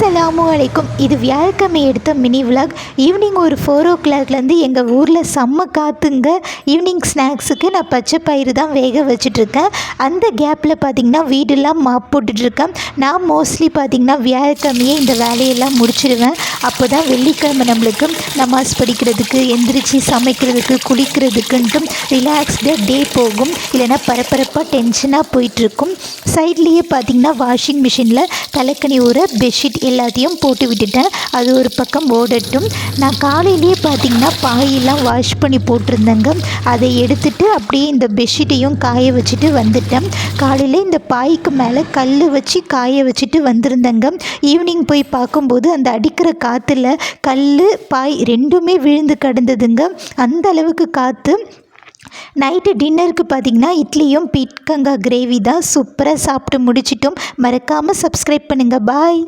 அஸ்ஸலாமு அலைக்கும். இது வியாழக்கிழமை எடுத்த மினி விலாக். ஈவினிங் ஒரு 4 o'clockலேருந்து எங்கள் ஊரில் செம்ம காற்றுங்க. ஈவினிங் ஸ்நாக்ஸுக்கு நான் பச்சை பயிறு தான் வேக வச்சிட்ருக்கேன். அந்த கேப்பில் பார்த்திங்கன்னா வீடெல்லாம் மாப் போட்டுட்ருக்கேன். நான் மோஸ்ட்லி பார்த்திங்கன்னா வியாழக்கிழமையே இந்த வேலையெல்லாம் முடிச்சிடுவேன். அப்போ தான் வெள்ளிக்கிழமை நம்மளுக்கு நமாஸ் படிக்கிறதுக்கு, எந்திரிச்சு சமைக்கிறதுக்கு, குளிக்கிறதுக்குன்ட்டு ரிலாக்ஸ்டாக டே போகும். இல்லைனா பரபரப்பாக டென்ஷனாக போயிட்டுருக்கும். சைட்லேயே பார்த்திங்கன்னா வாஷிங் மிஷினில் தலைக்கணி ஊற பெட்ஷீட் எல்லாத்தையும் போட்டு விட்டுட்டேன். அது ஒரு பக்கம் ஓடட்டும். நான் காலையிலேயே பார்த்திங்கன்னா பாயெல்லாம் வாஷ் பண்ணி போட்டிருந்தேங்க. அதை எடுத்துகிட்டு அப்படியே இந்த பெட்ஷீட்டையும் காய வச்சுட்டு வந்துட்டேன். காலையில் இந்த பாய்க்கு மேலே கல் வச்சு காய வச்சுட்டு வந்திருந்தேங்க. ஈவினிங் போய் பார்க்கும்போது அந்த அடிக்கிற காற்றுல கல் பாய் ரெண்டுமே விழுந்து கிடந்ததுங்க. அந்த அளவுக்கு காற்று. நைட்டு டின்னருக்கு பார்த்திங்கன்னா இட்லியும் பீர்க்கங்காய் கிரேவி தான். சூப்பராக சாப்பிட்டு முடிச்சிட்டோம். மறக்காமல் சப்ஸ்கிரைப் பண்ணுங்கள். பாய்.